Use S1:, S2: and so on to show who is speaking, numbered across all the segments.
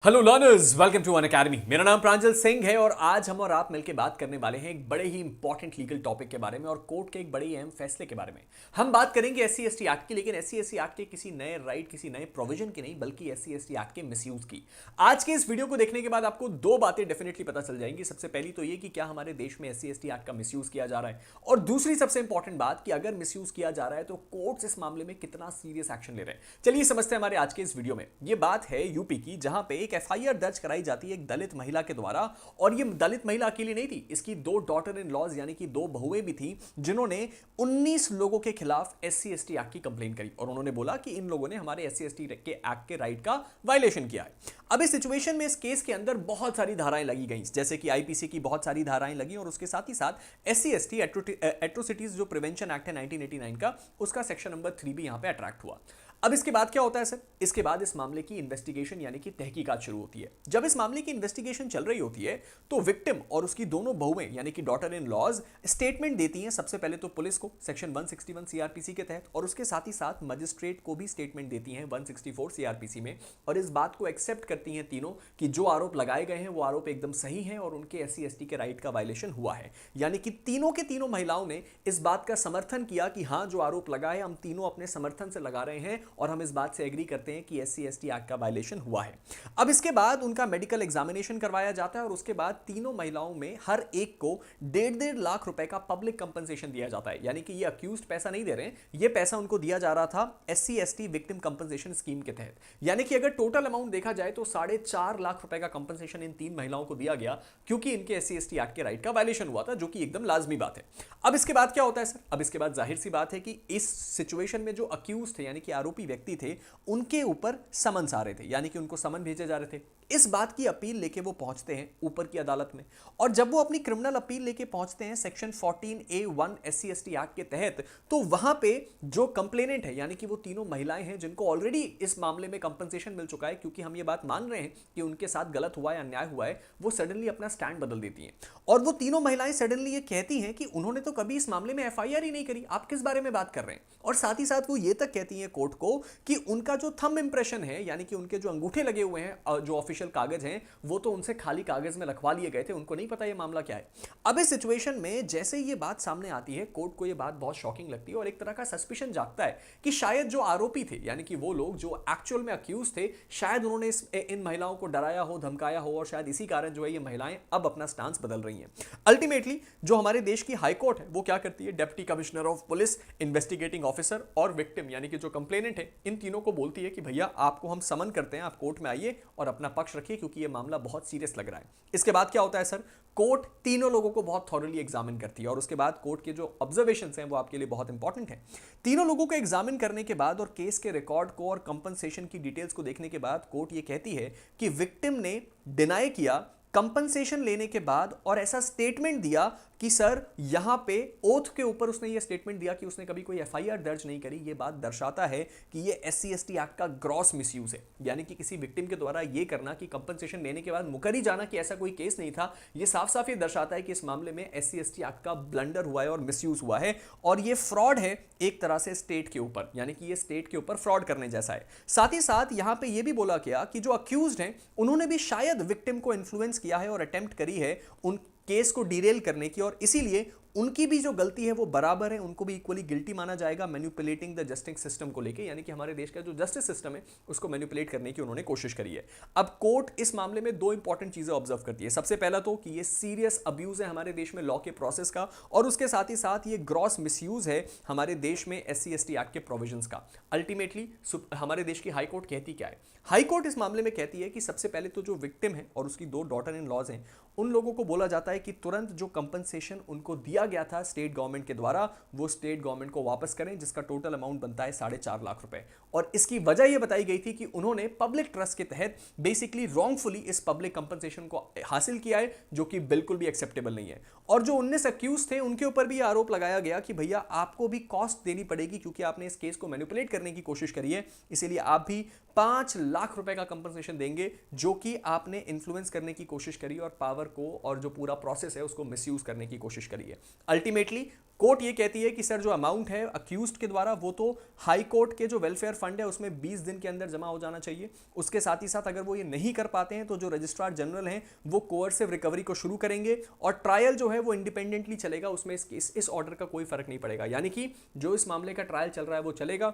S1: Hello learners, welcome to Unacademy. मेरा नाम प्रांजल सिंह है और आज हम और आप मिलकर बात करने वाले हैं एक बड़े ही इंपॉर्टेंट लीगल टॉपिक के बारे में और कोर्ट के एक बड़े ही अहम फैसले के बारे में। हम बात करेंगे एससी एसटी एक्ट की, लेकिन एससी एसटी एक्ट के किसी नए राइट, किसी नए प्रोविजन की नहीं, बल्कि एससी एसटी एक्ट के मिसयूज की। आज के इस वीडियो को देखने के बाद आपको दो बातें डेफिनेटली पता चल जाएंगी। सबसे पहली तो ये कि क्या हमारे देश में एससी एसटी एक्ट का मिसयूज किया जा रहा है, और दूसरी सबसे इंपॉर्टेंट बात कि अगर मिसयूज किया जा रहा है तो कोर्ट्स इस मामले में कितना सीरियस एक्शन ले रहे हैं। चलिए समझते हैं हमारे आज के इस वीडियो में। ये बात है यूपी की, जहां पे एक एफआईआर दर्ज कराई जाती है एक दलित महिला के द्वारा। और ये दलित महिला अकेली नहीं थी, इसकी दो डॉटर इन लॉज यानी कि दो बहुएं भी थी, जिन्होंने 19 लोगों के खिलाफ एससी एसटी एक्ट की कंप्लेन करी और उन्होंने बोला कि इन लोगों ने हमारे एससी एसटी के एक्ट के राइट का वायलेशन किया है। अब इस सिचुएशन में इस केस के अंदर बहुत सारी धाराएं लगी गई, जैसे कि आईपीसी की बहुत सारी धाराएं लगी और उसके साथ ही साथ एससी एसटी एट्रोसिटीज जो प्रिवेंशन एक्ट है 1989 का, उसका सेक्शन नंबर 3 भी यहां पे अट्रैक्ट हुआ। अब इसके बाद क्या होता है सर? इसके बाद इस मामले की इन्वेस्टिगेशन यानी कि तहकीकात शुरू होती है। जब इस मामले की इन्वेस्टिगेशन चल रही होती है तो विक्टिम और उसकी दोनों बहुएं यानी कि डॉटर इन लॉज स्टेटमेंट देती हैं। सबसे पहले तो पुलिस को सेक्शन 161 सीआरपीसी के तहत, और उसके साथ ही साथ मजिस्ट्रेट को भी स्टेटमेंट देती हैं 164 सीआरपीसी में, और इस बात को एक्सेप्ट करती हैं तीनों कि जो आरोप लगाए गए हैं वो आरोप एकदम सही है और उनके एससी एसटी के राइट का वायलेशन हुआ है। यानी कि तीनों के तीनों महिलाओं ने इस बात का समर्थन किया कि हाँ, जो आरोप लगा है हम तीनों अपने समर्थन से लगा रहे हैं और हम इस बात से एग्री करते हैं कि एससी एसटी एक्ट का वायलेशन हुआ है। अब इसके बाद उनका मेडिकल एग्जामिनेशन करवाया जाता है और उसके बाद तीनों महिलाओं में हर एक को 1.5 लाख रुपए का पब्लिक कंपनसेशन दिया जाता है। यानी कि ये अक्यूज्ड पैसा नहीं दे रहे हैं, ये पैसा उनको दिया जा रहा था SC ST victim compensation scheme के तहत। यानी कि अगर टोटल अमाउंट देखा जाए तो 4.5 लाख रुपए का कंपनसेशन इन तीन महिलाओं को दिया गया, क्योंकि इनके एससी एसटी एक्ट के राइट का वायलेशन हुआ था, जो कि एकदम लाजमी बात है। अब इसके बाद क्या होता है सर? अब इसके बाद जाहिर सी बात है कि इस सिचुएशन में जो अक्यूज थे यानी कि आरोपी व्यक्ति थे, उनके ऊपर समन्स आ रहे थे, यानी कि उनको समन भेजे जा रहे थे। इस बात की अपील लेके वो पहुंचते हैं ऊपर की अदालत में, और जब वो अपनी क्रिमिनल अपील लेके पहुंचते हैं section 14A1 SC ST act के तहत, तो वहां पे जो कंप्लेनेंट है यानी कि वो तीनों महिलाएं हैं जिनको ऑलरेडी इस मामले में कंपनसेशन मिल चुका है, क्योंकि हम ये बात मान रहे हैं कि उनके साथ गलत हुआ है, अन्याय हुआ है, वो सडनली अपना स्टैंड बदल देती हैं। और वो तीनों महिलाएं सडनली ये कहती हैं कि उन्होंने तो कभी इस मामले में एफआईआर ही नहीं करी, आप किस बारे में बात कर रहे हैं। और साथ ही साथ वो ये तक कहती हैं कोर्ट को कि उनका जो थंब इंप्रेशन है यानी कि उनके जो अंगूठे लगे हुए हैं, जो ऑफिशियल कागज हैं, वो तो उनसे खाली कागज में लिखवा लिए गए थे, उनको नहीं पता ये मामला क्या है। अब इस सिचुएशन में जैसे ये बात सामने आती है, कोर्ट को ये बात बहुत शॉकिंग लगती है और एक तरह का सस्पिशन जागता है कि शायद जो आरोपी थे यानी कि वो लोग जो एक्चुअल में अक्यूज थे, शायद उन्होंने इन महिलाओं को डराया हो, धमकाया हो, और शायद इसी कारण जो है ये महिलाएं अब अपना स्टांस बदल रही हैं। अल्टीमेटली जो हमारे देश की हाई कोर्ट है वो क्या करती है? Deputy commissioner of police, investigating officer और विक्टिम यानी कि जो कंप्लेनेंट है, इन तीनों को बोलती है कि भैया आपको हम समन करते हैं, आप कोर्ट में आइए और अपना पक्ष रखिए, क्योंकि ये मामला बहुत सीरियस लग रहा है। इसके बाद क्या होता है सर? कोर्ट तीनों लोगों को बहुत थॉरली एग्जामिन करती है और उसके बाद कोर्ट के जो ऑब्जर्वेशंस हैं वो आपके लिए बहुत इंपॉर्टेंट है। तीनों लोगों को एग्जामिन करने के बाद और केस के रिकॉर्ड को और कंपनसेशन की डिटेल्स को देखने के बाद कोर्ट ये कहती है कि विक्टिम ने डिनाई किया कंपनसेशन लेने के बाद, और ऐसा स्टेटमेंट दिया कि सर यहां पे ओथ के ऊपर उसने ये स्टेटमेंट दिया कि उसने कभी कोई एफआईआर दर्ज नहीं करी। ये बात दर्शाता है कि ये एससी एसटी एक्ट का ग्रॉस मिसयूज है, यानी कि किसी विक्टिम के द्वारा ये करना कि कंपनसेशन लेने के बाद मुकर ही जाना कि ऐसा कोई केस नहीं था। ये साफ साफ ये दर्शाता है कि इस मामले में एससी एसटी एक्ट का ब्लंडर हुआ है और मिसयूज हुआ है, और ये फ्रॉड है एक तरह से स्टेट के ऊपर, यानी कि ये स्टेट के ऊपर फ्रॉड करने जैसा है। साथ ही साथ यहां पर यह भी बोला गया कि जो अक्यूज्ड हैं उन्होंने भी शायद विक्टिम को इन्फ्लुएंस किया है और अटेम्प्ट करी है उन केस को डिरेल करने की, और इसीलिए उनकी भी जो गलती है वो बराबर है, उनको भी इक्वली गिल्टी माना जाएगा मैनिपुलेटिंग द जस्टिस सिस्टम को लेके, यानी कि हमारे देश का जो जस्टिस सिस्टम है उसको मैनिपुलेट करने की उन्होंने कोशिश करी है। अब कोर्ट इस मामले में दो इंपॉर्टेंट चीजें ऑब्जर्व करती है। सबसे पहला तो कि ये सीरियस अब्यूज है हमारे देश में लॉ के प्रोसेस का, और उसके साथ ही साथ ये ग्रॉस मिसयूज है हमारे देश में एससी एसटी एक्ट के प्रोविजंस का। अल्टीमेटली हमारे देश की हाई कोर्ट कहती क्या है? हाई कोर्ट इस मामले में कहती है कि सबसे पहले तो जो विक्टिम है और उसकी दो डॉटर इन लॉज हैं, उन लोगों को बोला जाता है कि तुरंत जो कंपनसेशन उनको दिया गया था स्टेट गवर्नमेंट के द्वारा, वो स्टेट गवर्नमेंट को वापस करें, जिसका टोटल अमाउंट बनता है 4.5 लाख रुपए। और इसकी वजह यह बताई गई थी कि उन्होंने पब्लिक ट्रस्ट के तहत बेसिकली रॉन्गफुली इस पब्लिक कंपनसेशन को हासिल किया है, जो कि बिल्कुल भी एक्सेप्टेबल नहीं है। और जो 19 अक्यूज थे उनके ऊपर भी आरोप लगाया गया कि भैया आपको भी कॉस्ट देनी पड़ेगी, क्योंकि आपने इस केस को मैनिपुलेट करने की कोशिश करी है, इसीलिए आप भी 5 लाख रुपए का कंपनसेशन देंगे, जो कि आपने इन्फ्लुएंस करने की कोशिश करी और पावर को और जो पूरा प्रोसेस है उसको मिसयूज करने की कोशिश करी है। अल्टीमेटली कोर्ट ये कहती है कि सर जो अमाउंट है अक्यूज्ड के द्वारा वो तो हाई कोर्ट के जो वेलफेयर फंड है उसमें 20 दिन के अंदर जमा हो जाना चाहिए। उसके साथ ही साथ अगर वो ये नहीं कर पाते हैं तो जो रजिस्ट्रार जनरल हैं वो कोअर्सिव रिकवरी को शुरू करेंगे और ट्रायल जो है वो इंडिपेंडेंटली चलेगा, उसमें इस ऑर्डर का कोई फर्क नहीं पड़ेगा। यानी कि जो इस मामले का ट्रायल चल रहा है वो चलेगा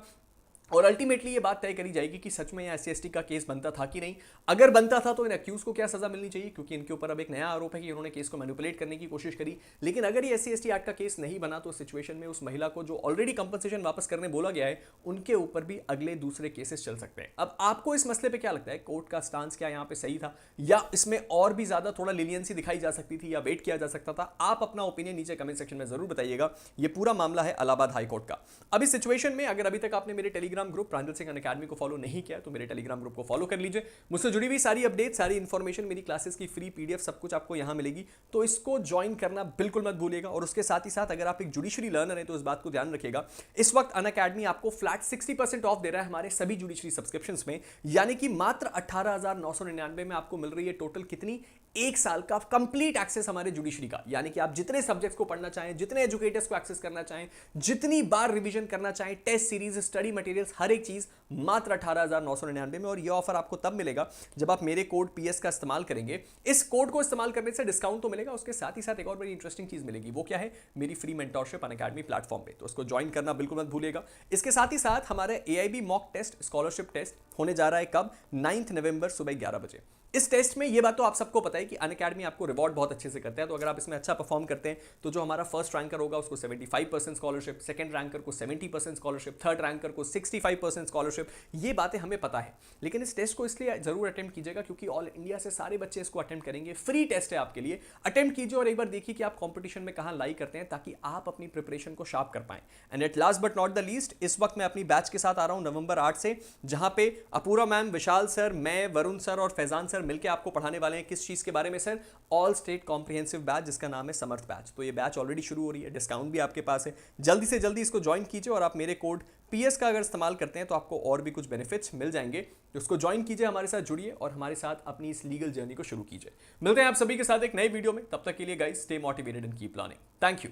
S1: और अल्टीमेटली ये बात तय करी जाएगी कि सच में यहाँ SC/ST का केस बनता था कि नहीं। अगर बनता था तो इन अक्यूज को क्या सजा मिलनी चाहिए, क्योंकि इनके ऊपर अब एक नया आरोप है कि इन्होंने केस को मैनिपुलेट करने की कोशिश करी। लेकिन अगर ये SC/ST एक्ट का केस नहीं बना तो सिचुएशन में उस महिला को जो ऑलरेडी कंपनसेशन वापस करने बोला गया है उनके ऊपर भी अगले दूसरे केसेस चल सकते हैं। अब आपको इस मसले पर क्या लगता है, कोर्ट का स्टांस क्या यहाँ पे सही था या इसमें और भी ज्यादा थोड़ा लीनियंसी दिखाई जा सकती थी या वेट किया जा सकता था? आप अपना ओपिनियन नीचे कमेंट सेक्शन में जरूर बताइएगा। ये पूरा मामला है इलाहाबाद हाई कोर्ट का। अब इस सिचुएशन में अगर अभी तक आपने मेरे टेलीग्राम ग्रुप प्रांजल सिंह अकेडमी को फॉलो नहीं किया तो मेरे टेलीग्राम ग्रुप को फॉलो कर लीजिए। मुझसे जुड़ी हुई सारी अपडेट, सारी इंफॉर्मेशन, मेरी क्लासेस की फ्री PDF सब कुछ आपको यहां मिलेगी, तो इसको ज्वाइन करना बिल्कुल मत भूलिएगा। और उसके साथ ही साथ अगर आप एक जुडिशरी लर्नर हैं तो इस बात को ध्यान रखिएगा, इस वक्त अनअकैडमी आपको फ्लैट 60% ऑफ दे रहा है हमारे सभी जुडिशरी सब्सक्रिप्शंस में, यानी कि मात्र 18,999 में आपको मिल रही है टोटल कितनी, 1 साल का कंप्लीट एक्सेस हमारे जुडिशरी का। यानी कि आप जितने सब्जेक्ट्स को पढ़ना चाहें, जितने एजुकेटर्स को एक्सेस करना चाहें, जितनी बार रिवीजन करना चाहें, टेस्ट सीरीज, स्टडी मटेरियल्स, हर एक चीज मात्र 18,999 में। और यह ऑफर आपको तब मिलेगा जब आप मेरे कोड PS का इस्तेमाल करेंगे। इस कोड को इस्तेमाल करने से डिस्काउंट तो मिलेगा, उसके साथ ही साथ एक और बड़ी इंटरेस्टिंग चीज मिलेगी। वो क्या है? मेरी फ्री मेंटोरशिप अनअकैडमी प्लेटफॉर्म पे, तो उसको ज्वाइन करना बिल्कुल मत भूलिएगा। इसके साथ ही साथ हमारे AIB mock test scholarship test होने जा रहा है कब? 9 नवंबर सुबह 11 बजे। इस टेस्ट में ये बात तो आप सबको पता है कि अनअकैडमी आपको रिवॉर्ड बहुत अच्छे से करता है। तो अगर आप इसमें अच्छा परफॉर्म करते हैं तो जो हमारा फर्स्ट रैंकर होगा उसको 75% स्कॉलरशिप, सेकंड रैंकर को 70% स्कॉलरशिप, थर्ड रैंकर को 65% स्कॉलरशिप। ये बातें हमें पता है, लेकिन इस टेस्ट को इसलिए जरूर अटेम्प्ट कीजिएगा क्योंकि ऑल इंडिया से सारे बच्चे इसको अटेम्प्ट करेंगे। फ्री टेस्ट है आपके लिए, अटेम्प्ट कीजिए और एक बार देखिए कि आप कॉम्पिटिशन में कहां लाई करते हैं, ताकि आप अपनी प्रिपरेशन को शार्प कर पाएं। And at last but not the least, इस वक्त मैं अपनी बैच के साथ आ रहा हूं नवंबर 8 से, जहां पे अपूरा मैम, विशाल सर, मैं, वरुण सर और फैजान सर मिलकर आपको पढ़ाने वाले हैं। किस चीज के बारे में sir? All state comprehensive batch, जिसका नाम है समर्थ बैच। तो ये बैच ऑलरेडी शुरू हो रही है, डिस्काउंट भी आपके पास है, जल्दी से जल्दी इसको ज्वाइन कीजिए। और आप मेरे कोड PS का अगर इस्तेमाल करते हैं तो आपको और भी कुछ बेनिफिट्स मिल जाएंगे। तो उसको ज्वाइन कीजिए, हमारे साथ जुड़िए और हमारे साथ अपनी इस लीगल जर्नी को शुरू कीजिए। मिलते हैं आप सभी के साथ एक नई वीडियो में, तब तक के लिए guys stay motivated and keep learning. Thank you.